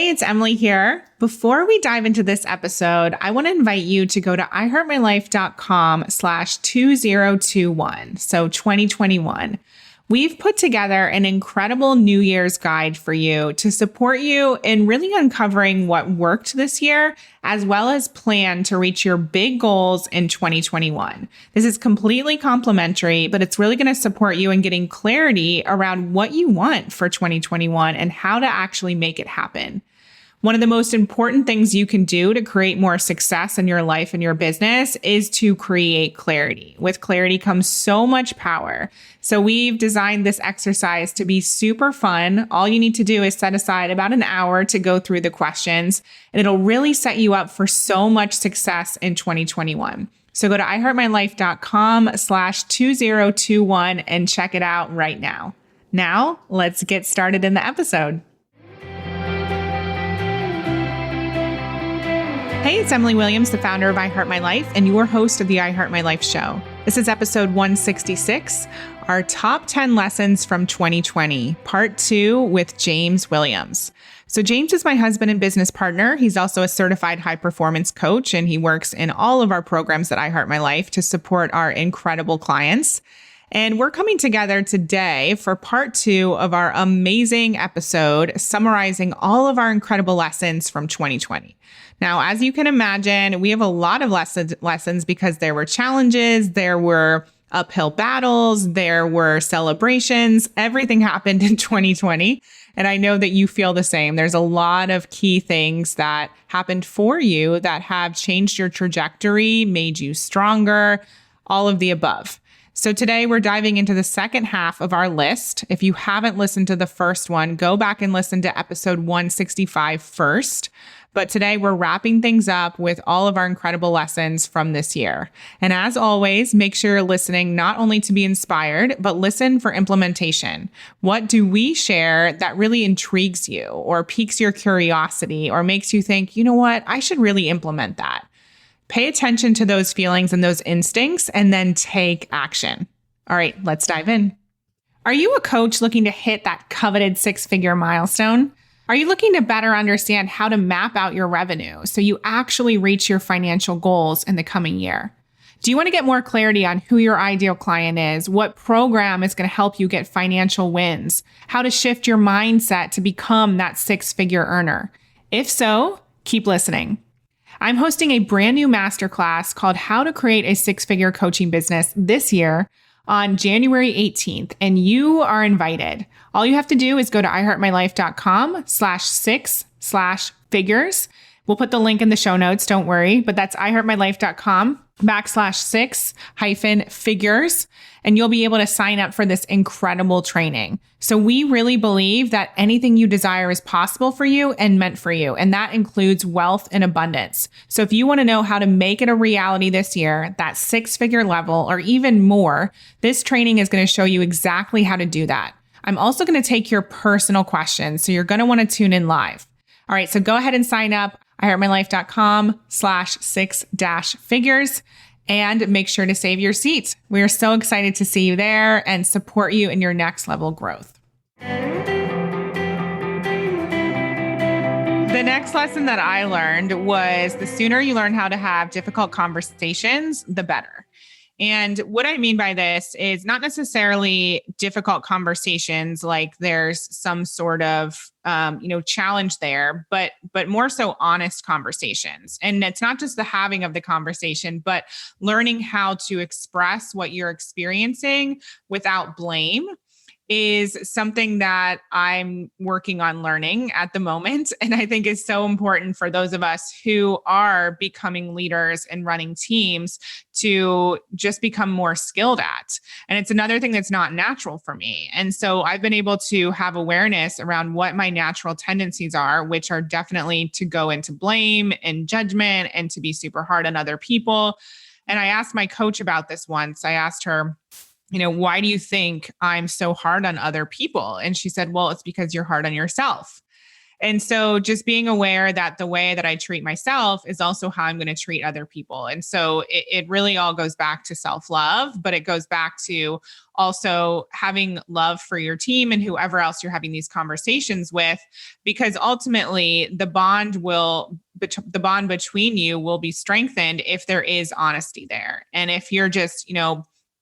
Hey, it's Emily here. Before we dive into this episode, I want to invite you to go to iheartmylife.com/2021. So 2021. We've put together an incredible New Year's guide for you to support you in really uncovering what worked this year, as well as plan to reach your big goals in 2021. This is completely complimentary, but it's really going to support you in getting clarity around what you want for 2021 and how to actually make it happen. One of the most important things you can do to create more success in your life and your business is to create clarity. With clarity comes so much power. So we've designed this exercise to be super fun. All you need to do is set aside about an hour to go through the questions, and it'll really set you up for so much success in 2021. So go to iheartmylife.com/2021 and check it out right now. Now, let's get started in the episode. Hey, it's Emily Williams, the founder of I Heart My Life and your host of the I Heart My Life show. This is episode 166, our top 10 lessons from 2020, part 2 with James Williams. So James is my husband and business partner. He's also a certified high performance coach, and he works in all of our programs at I Heart My Life to support our incredible clients. And we're coming together today for part 2 of our amazing episode summarizing all of our incredible lessons from 2020. Now, as you can imagine, we have a lot of lessons because there were challenges, there were uphill battles, there were celebrations. Everything happened in 2020. And I know that you feel the same. There's a lot of key things that happened for you that have changed your trajectory, made you stronger, all of the above. So today we're diving into the second half of our list. If you haven't listened to the first one, go back and listen to episode 165 first. But today we're wrapping things up with all of our incredible lessons from this year. And as always, make sure you're listening not only to be inspired, but listen for implementation. What do we share that really intrigues you or piques your curiosity or makes you think, you know what, I should really implement that? Pay attention to those feelings and those instincts and then take action. All right, let's dive in. Are you a coach looking to hit that coveted 6-figure milestone? Are you looking to better understand how to map out your revenue so you actually reach your financial goals in the coming year? Do you want to get more clarity on who your ideal client is, what program is going to help you get financial wins, how to shift your mindset to become that 6-figure earner? If so, keep listening. I'm hosting a brand new masterclass called How to Create a 6-Figure Coaching Business this year on January 18th, and you are invited. All you have to do is go to iheartmylife.com/6/figures. We'll put the link in the show notes, don't worry, but that's iheartmylife.com/6-figures, and you'll be able to sign up for this incredible training. So we really believe that anything you desire is possible for you and meant for you, and that includes wealth and abundance. So if you want to know how to make it a reality this year, that 6-figure level or even more, this training is going to show you exactly how to do that. I'm also going to take your personal questions, so you're going to want to tune in live. All right, so go ahead and sign up, iheartmylife.com/6-figures, and make sure to save your seat. We are so excited to see you there and support you in your next level growth. The next lesson that I learned was the sooner you learn how to have difficult conversations, the better. And what I mean by this is not necessarily difficult conversations like there's some sort of, challenge there, but more so honest conversations. And it's not just the having of the conversation, but learning how to express what you're experiencing without blame is something that I'm working on learning at the moment. And I think is so important for those of us who are becoming leaders and running teams to just become more skilled at. And it's another thing that's not natural for me. And so I've been able to have awareness around what my natural tendencies are, which are definitely to go into blame and judgment and to be super hard on other people. And I asked my coach about this once. I asked her, why do you think I'm so hard on other people? And she said, well, it's because you're hard on yourself. And so just being aware that the way that I treat myself is also how I'm going to treat other people. And so it really all goes back to self-love, but it goes back to also having love for your team and whoever else you're having these conversations with, because ultimately the bond between you will be strengthened if there is honesty there. And if you're just,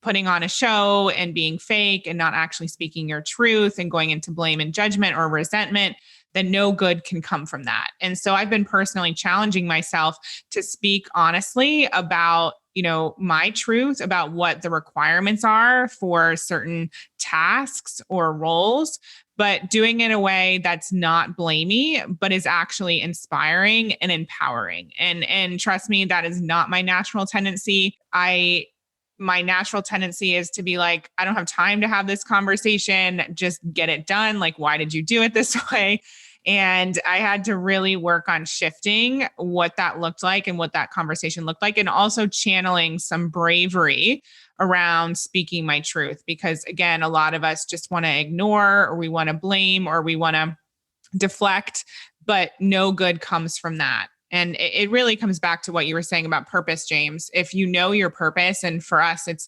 putting on a show and being fake and not actually speaking your truth and going into blame and judgment or resentment, then no good can come from that. And so I've been personally challenging myself to speak honestly about, my truth, about what the requirements are for certain tasks or roles, but doing it in a way that's not blamey, but is actually inspiring and empowering. And trust me, that is not my natural tendency. My natural tendency is to be like, I don't have time to have this conversation. Just get it done. Like, why did you do it this way? And I had to really work on shifting what that looked like and what that conversation looked like, and also channeling some bravery around speaking my truth. Because again, a lot of us just want to ignore, or we want to blame, or we want to deflect, but no good comes from that. And it really comes back to what you were saying about purpose, James. If you know your purpose, and for us, it's,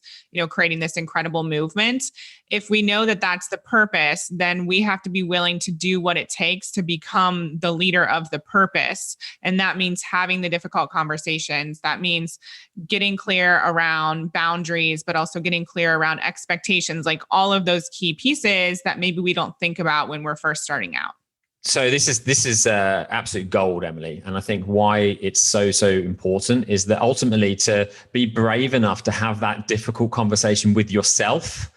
creating this incredible movement. If we know that that's the purpose, then we have to be willing to do what it takes to become the leader of the purpose. And that means having the difficult conversations. That means getting clear around boundaries, but also getting clear around expectations, like all of those key pieces that maybe we don't think about when we're first starting out. So this is absolute gold, Emily. And I think why it's so important is that ultimately to be brave enough to have that difficult conversation with yourself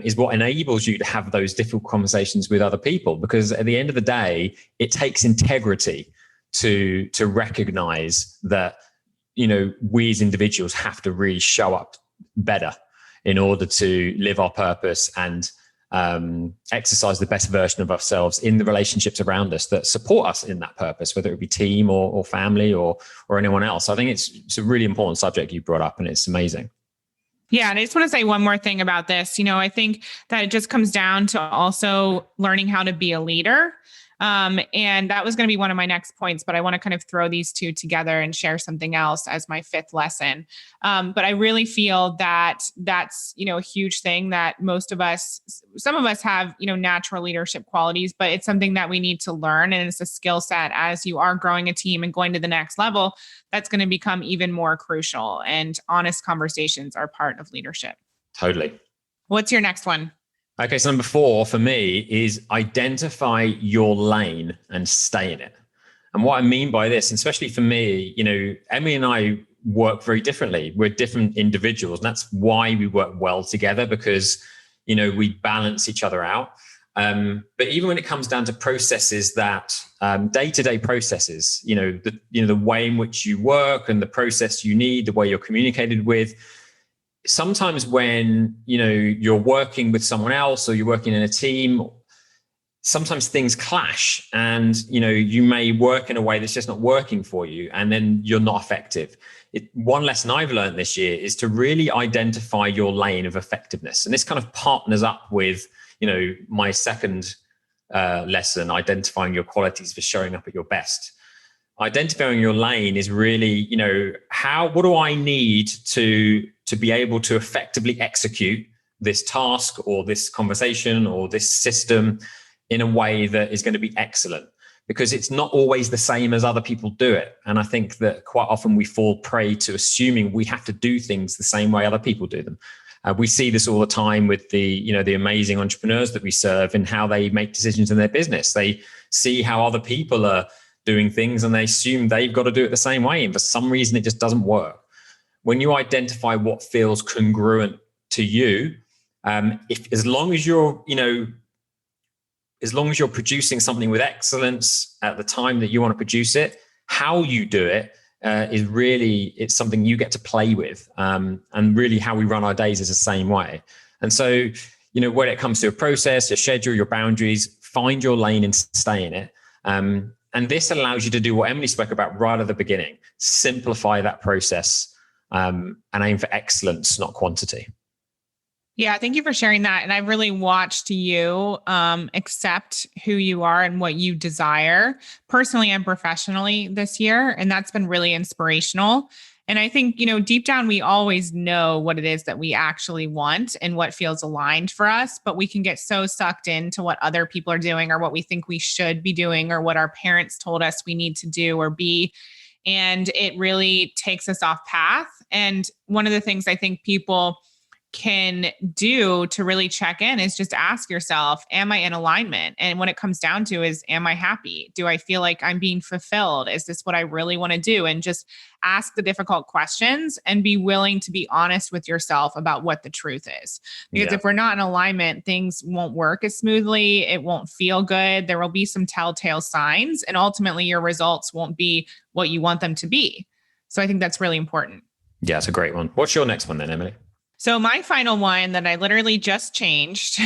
is what enables you to have those difficult conversations with other people. Because at the end of the day, it takes integrity to recognize that, we as individuals have to really show up better in order to live our purpose and exercise the best version of ourselves in the relationships around us that support us in that purpose, whether it be team or family or anyone else. I think it's a really important subject you brought up, and it's amazing. Yeah. And I just want to say one more thing about this. I think that it just comes down to also learning how to be a leader. And that was going to be one of my next points, but I want to kind of throw these two together and share something else as my fifth lesson. But I really feel that that's, a huge thing that some of us have, natural leadership qualities, but it's something that we need to learn. And it's a skill set as you are growing a team and going to the next level, that's going to become even more crucial. And honest conversations are part of leadership. Totally. What's your next one? Okay, so number 4 for me is identify your lane and stay in it. And what I mean by this, and especially for me, Emily and I work very differently. We're different individuals, and that's why we work well together, because, we balance each other out. But even when it comes down to processes that day-to-day processes, the way in which you work and the process you need, the way you're communicated with, sometimes when, you're working with someone else or you're working in a team, sometimes things clash and, you may work in a way that's just not working for you, and then you're not effective. One lesson I've learned this year is to really identify your lane of effectiveness. And this kind of partners up with, my second lesson, identifying your qualities for showing up at your best. Identifying your lane is really, what do I need to be able to effectively execute this task or this conversation or this system in a way that is going to be excellent, because it's not always the same as other people do it. And I think that quite often we fall prey to assuming we have to do things the same way other people do them. We see this all the time with the amazing entrepreneurs that we serve and how they make decisions in their business. They see how other people are doing things and they assume they've got to do it the same way. And for some reason, it just doesn't work. When you identify what feels congruent to you, as long as you're producing something with excellence at the time that you want to produce it, how you do it it's something you get to play with. And really how we run our days is the same way. And so, when it comes to a process, your schedule, your boundaries, find your lane and stay in it. And this allows you to do what Emily spoke about right at the beginning: simplify that process and aim for excellence, not quantity. Yeah, thank you for sharing that. And I've really watched you accept who you are and what you desire personally and professionally this year. And that's been really inspirational. And I think, deep down, we always know what it is that we actually want and what feels aligned for us. But we can get so sucked into what other people are doing or what we think we should be doing or what our parents told us we need to do or be. And it really takes us off path. And one of the things I think people can do to really check in is just ask yourself, am I in alignment? And when it comes down to is, am I happy? Do I feel like I'm being fulfilled? Is this what I really want to do? And just ask the difficult questions and be willing to be honest with yourself about what the truth is. Because if we're not in alignment, things won't work as smoothly. It won't feel good. There will be some telltale signs, and ultimately your results won't be what you want them to be. So I think that's really important. Yeah, it's a great one. What's your next one then, Emily? So my final one that I literally just changed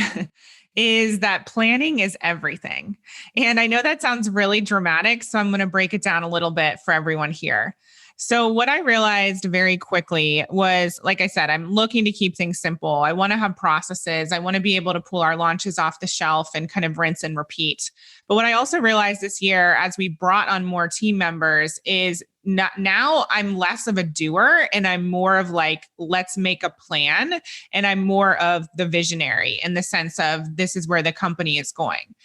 is that planning is everything. And I know that sounds really dramatic, so I'm going to break it down a little bit for everyone here. So what I realized very quickly was, like I said, I'm looking to keep things simple. I want to have processes. I want to be able to pull our launches off the shelf and kind of rinse and repeat. But what I also realized this year, as we brought on more team members, is now I'm less of a doer and I'm more of like, let's make a plan. And I'm more of the visionary in the sense of this is where the company is going.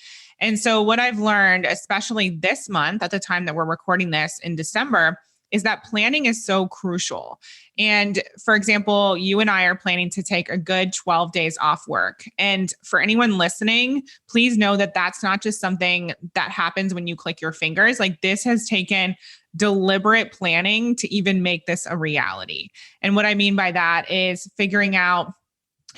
And so what I've learned, especially this month at the time that we're recording this in December, is that planning is so crucial. And for example, you and I are planning to take a good 12 days off work. And for anyone listening, please know that that's not just something that happens when you click your fingers. Like, this has taken deliberate planning to even make this a reality. And what I mean by that is figuring out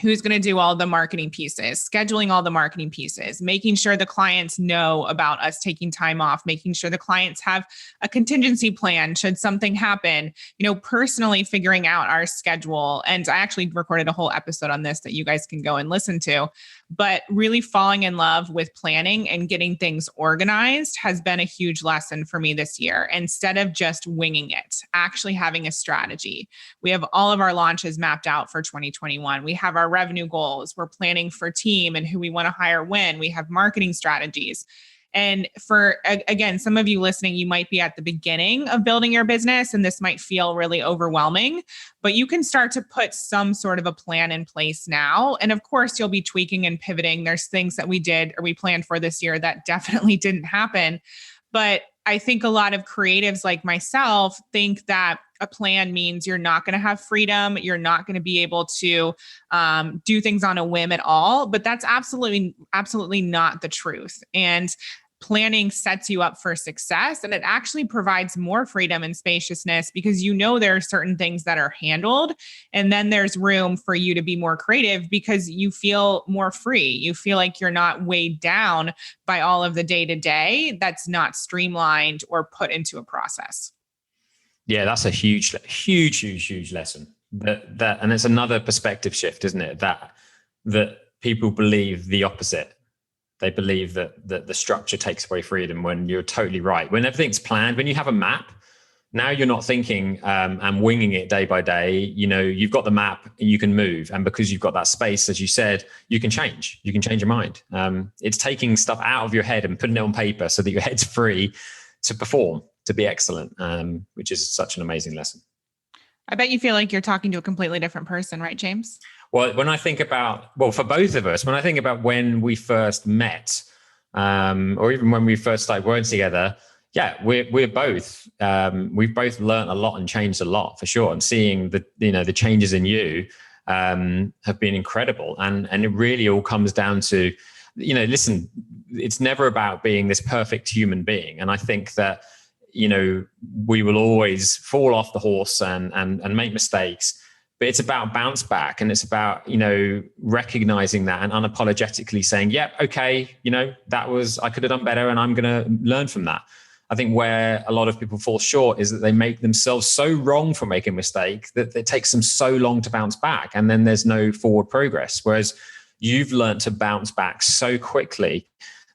who's going to do all the marketing pieces, scheduling all the marketing pieces, making sure the clients know about us taking time off, making sure the clients have a contingency plan should something happen, personally figuring out our schedule. And I actually recorded a whole episode on this that you guys can go and listen to. But really falling in love with planning and getting things organized has been a huge lesson for me this year. Instead of just winging it, actually having a strategy. We have all of our launches mapped out for 2021. We have our revenue goals. We're planning for team and who we want to hire when. We have marketing strategies. And for, again, some of you listening, you might be at the beginning of building your business and this might feel really overwhelming, but you can start to put some sort of a plan in place now. And of course, you'll be tweaking and pivoting. There's things that we did or we planned for this year that definitely didn't happen. But I think a lot of creatives like myself think that a plan means you're not going to have freedom. You're not going to be able to do things on a whim at all. But that's absolutely not the truth. And planning sets you up for success, and it actually provides more freedom and spaciousness because there are certain things that are handled, and then there's room for you to be more creative because you feel more free. You feel like you're not weighed down by all of the day-to-day that's not streamlined or put into a process. Yeah, that's a huge lesson. That and it's another perspective shift, isn't it? That people believe the opposite. They believe that the structure takes away freedom, when you're totally right. When everything's planned, when you have a map, now you're not thinking and winging it day by day. You've got the map, you can move. And because you've got that space, as you said, you can change your mind. It's taking stuff out of your head and putting it on paper so that your head's free to perform, to be excellent, which is such an amazing lesson. I bet you feel like you're talking to a completely different person, right, James? Well, when I think about, for both of us, when I think about when we first met, or even when we first started working together, yeah, we're both, we've both learned a lot and changed a lot for sure. And seeing the changes in you have been incredible. And it really all comes down to, listen, it's never about being this perfect human being. And I think that, we will always fall off the horse and make mistakes. But it's about bounce back, and it's about, recognizing that and unapologetically saying, yep, okay, I could have done better and I'm going to learn from that. I think where a lot of people fall short is that they make themselves so wrong for making a mistake that it takes them so long to bounce back, and then there's no forward progress. Whereas you've learned to bounce back so quickly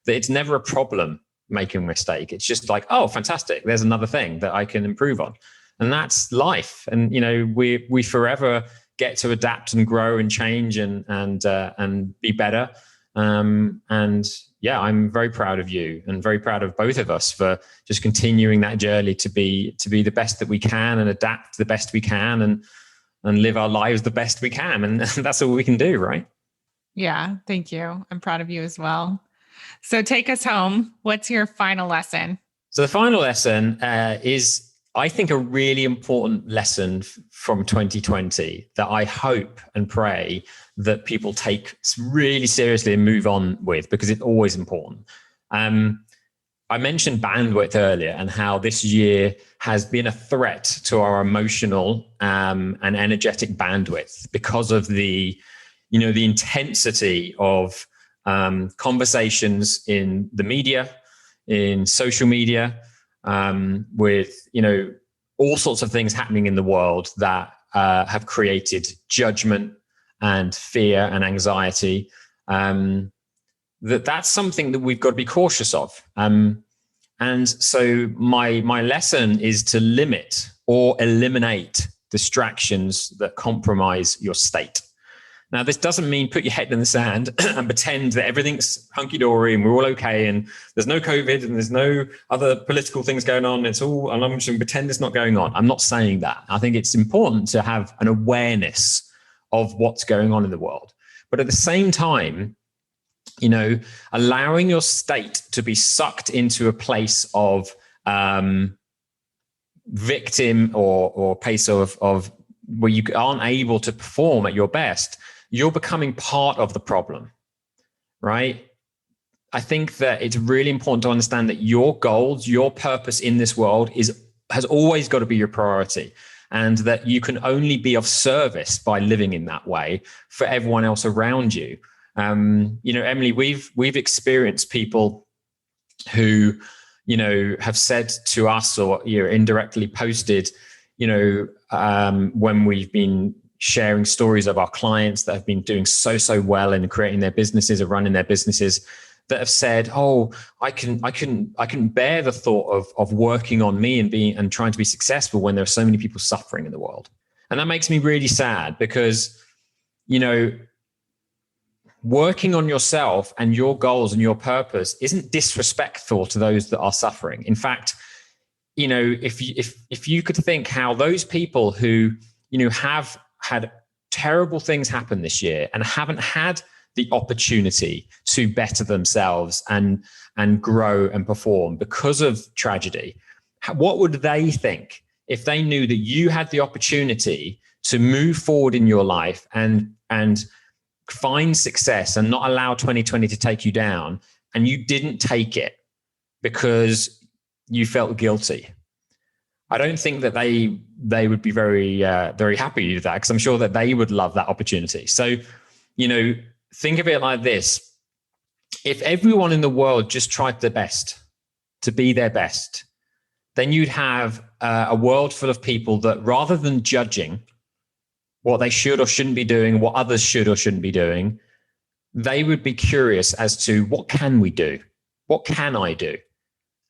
that it's never a problem making a mistake. It's just like, oh, fantastic, there's another thing that I can improve on. And that's life. And, we forever get to adapt and grow and change and be better. And yeah, I'm very proud of you and very proud of both of us for just continuing that journey to be the best that we can and adapt the best we can and live our lives the best we can. And that's all we can do, right? Yeah, thank you. I'm proud of you as well. So take us home. What's your final lesson? So the final lesson is, I think, a really important lesson from 2020 that I hope and pray that people take really seriously and move on with, because it's always important. I mentioned bandwidth earlier and how this year has been a threat to our emotional and energetic bandwidth because of the intensity of conversations in the media, in social media, with all sorts of things happening in the world that have created judgment and fear and anxiety. That's something that we've got to be cautious of. And so my lesson is to limit or eliminate distractions that compromise your state. Now, this doesn't mean put your head in the sand and pretend that everything's hunky-dory and we're all okay and there's no COVID and there's no other political things going on. It's all, and I'm just going to pretend it's not going on. I'm not saying that. I think it's important to have an awareness of what's going on in the world. But at the same time, allowing your state to be sucked into a place of victim or place of where you aren't able to perform at your best, you're becoming part of the problem, right? I think that it's really important to understand that your goals, your purpose in this world has always got to be your priority, and that you can only be of service by living in that way for everyone else around you. Emily, we've experienced people who, have said to us or indirectly posted, when we've been sharing stories of our clients that have been doing so well in creating their businesses or running their businesses, that have said, "Oh, I can bear the thought of working on me and trying to be successful when there are so many people suffering in the world." And that makes me really sad because, working on yourself and your goals and your purpose isn't disrespectful to those that are suffering. In fact, if you could think how those people who, have had terrible things happen this year and haven't had the opportunity to better themselves and grow and perform because of tragedy, what would they think if they knew that you had the opportunity to move forward in your life and find success and not allow 2020 to take you down, and you didn't take it because you felt guilty? I don't think that they would be very happy with that, because I'm sure that they would love that opportunity. So, think of it like this. If everyone in the world just tried their best to be their best, then you'd have a world full of people that, rather than judging what they should or shouldn't be doing, what others should or shouldn't be doing, they would be curious as to, what can we do? What can I do?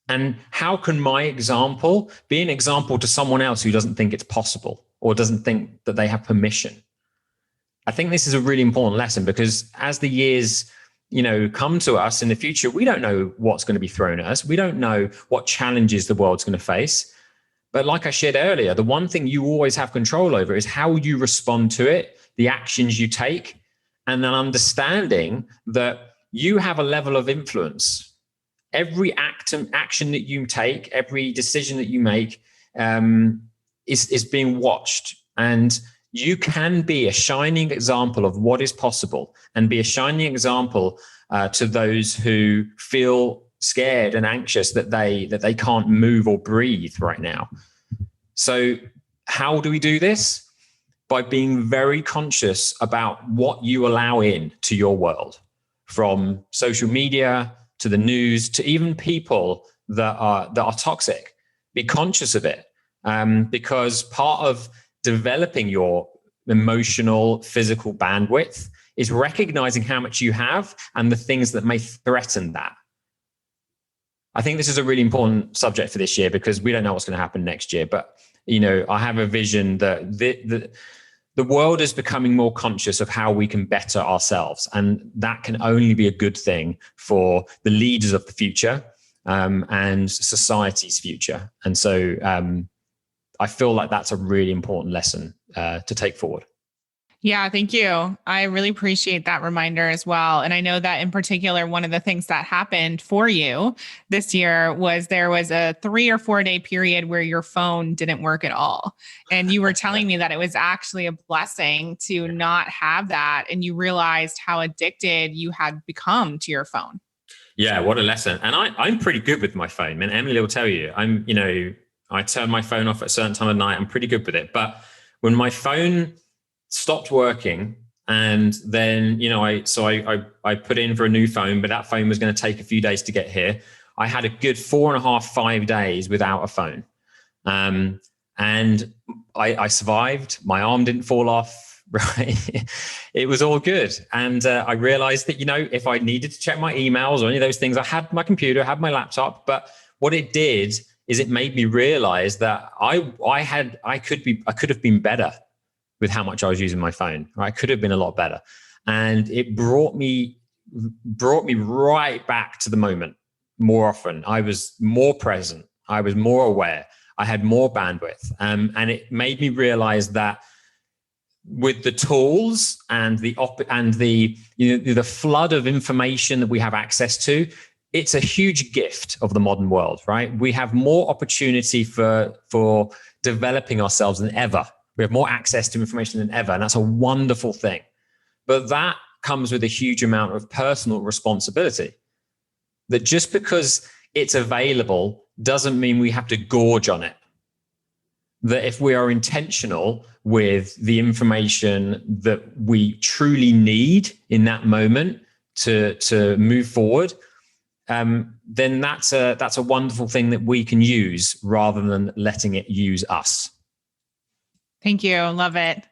And how can my example be an example to someone else who doesn't think it's possible or doesn't think that they have permission? I think this is a really important lesson, because as the years, come to us in the future, we don't know what's going to be thrown at us. We don't know what challenges the world's going to face. But like I shared earlier, the one thing you always have control over is how you respond to it, the actions you take, and then understanding that you have a level of influence. Every action that you take, every decision that you make is being watched. And you can be a shining example of what is possible, and be a shining example to those who feel scared and anxious that they can't move or breathe right now. So how do we do this? By being very conscious about what you allow in to your world, from social media to the news, to even people that are toxic. Be conscious of it, because part of developing your emotional, physical bandwidth is recognizing how much you have and the things that may threaten that. I think this is a really important subject for this year, because we don't know what's going to happen next year. But, I have a vision that the world is becoming more conscious of how we can better ourselves. And that can only be a good thing for the leaders of the future and society's future. And so I feel like that's a really important lesson to take forward. Yeah, thank you. I really appreciate that reminder as well. And I know that in particular, one of the things that happened for you this year was there was a 3 or 4 day period where your phone didn't work at all. And you were telling me that it was actually a blessing to not have that. And you realized how addicted you had become to your phone. Yeah, what a lesson. And I'm pretty good with my phone. And Emily will tell you, I turn my phone off at a certain time of night. I'm pretty good with it. But when my phone stopped working, and then I put in for a new phone, but that phone was going to take a few days to get here. I had a good 4.5, 5 days without a phone, and I survived. My arm didn't fall off. Right, it was all good, and I realized that if I needed to check my emails or any of those things, I had my computer, I had my laptop. But what it did is it made me realize that I could have been better with how much I was using my phone. Right? I could have been a lot better. And it brought me right back to the moment more often. I was more present. I was more aware. I had more bandwidth. And it made me realize that with the tools and the flood of information that we have access to, it's a huge gift of the modern world, right? We have more opportunity for developing ourselves than ever. We have more access to information than ever, and that's a wonderful thing. But that comes with a huge amount of personal responsibility. That just because it's available doesn't mean we have to gorge on it. That if we are intentional with the information that we truly need in that moment to move forward, then that's a wonderful thing that we can use rather than letting it use us. Thank you. Love it.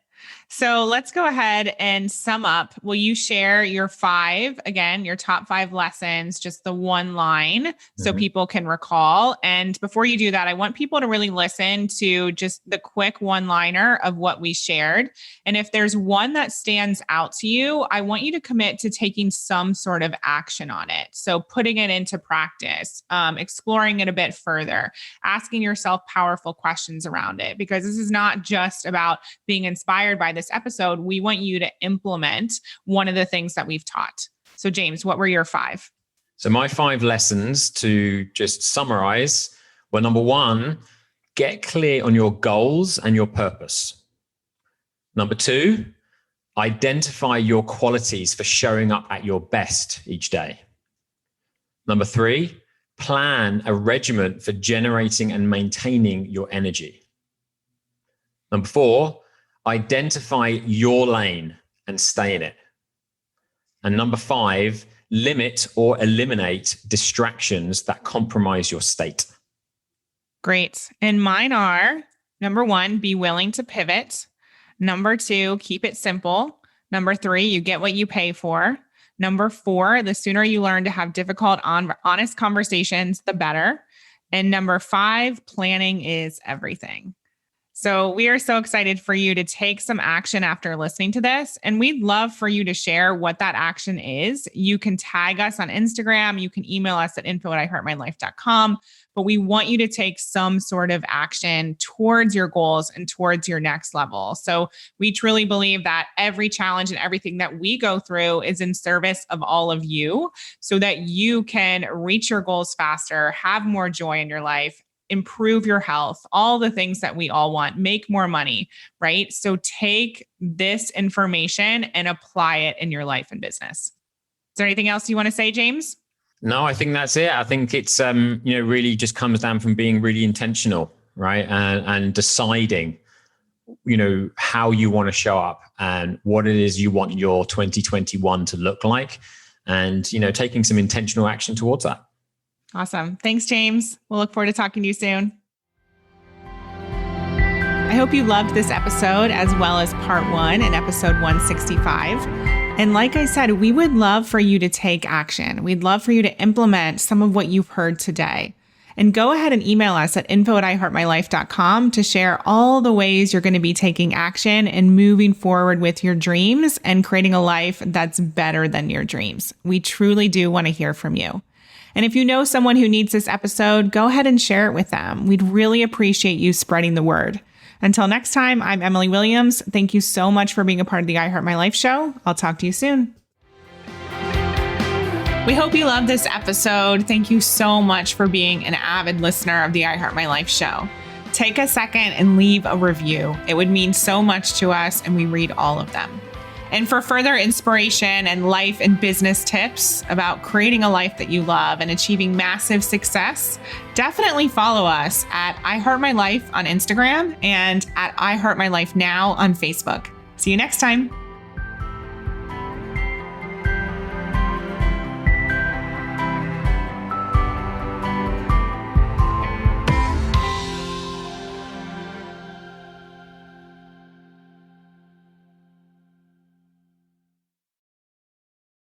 So let's go ahead and sum up. Will you share your top 5 lessons, just the one line so people can recall? And before you do that, I want people to really listen to just the quick one-liner of what we shared. And if there's one that stands out to you, I want you to commit to taking some sort of action on it. So putting it into practice, exploring it a bit further, asking yourself powerful questions around it, because this is not just about being inspired by this episode. We want you to implement one of the things that we've taught. So James, what were your 5? So my 5 lessons, to just summarize, were: number 1, get clear on your goals and your purpose. Number 2, identify your qualities for showing up at your best each day. Number 3, plan a regimen for generating and maintaining your energy. Number 4, identify your lane and stay in it. And number 5, limit or eliminate distractions that compromise your state. Great. And mine are: number 1, be willing to pivot. Number 2, keep it simple. Number 3, you get what you pay for. Number 4, the sooner you learn to have difficult, honest conversations, the better. And number 5, planning is everything. So we are so excited for you to take some action after listening to this. And we'd love for you to share what that action is. You can tag us on Instagram. You can email us at info@iheartmylife.com. But we want you to take some sort of action towards your goals and towards your next level. So we truly believe that every challenge and everything that we go through is in service of all of you, so that you can reach your goals faster, have more joy in your life, improve your health, all the things that we all want, make more money, right? So take this information and apply it in your life and business. Is there anything else you want to say, James? No, I think that's it. I think it's, really just comes down from being really intentional, right? And deciding, how you want to show up and what it is you want your 2021 to look like, and, taking some intentional action towards that. Awesome. Thanks, James. We'll look forward to talking to you soon. I hope you loved this episode as well as part 1 and episode 165. And like I said, we would love for you to take action. We'd love for you to implement some of what you've heard today. And go ahead and email us at info@iheartmylife.com to share all the ways you're going to be taking action and moving forward with your dreams and creating a life that's better than your dreams. We truly do want to hear from you. And if you know someone who needs this episode, go ahead and share it with them. We'd really appreciate you spreading the word. Until next time, I'm Emily Williams. Thank you so much for being a part of the I Heart My Life show. I'll talk to you soon. We hope you loved this episode. Thank you so much for being an avid listener of the I Heart My Life show. Take a second and leave a review. It would mean so much to us, and we read all of them. And for further inspiration and life and business tips about creating a life that you love and achieving massive success, definitely follow us at I Heart My Life on Instagram and at I Heart My Life Now on Facebook. See you next time.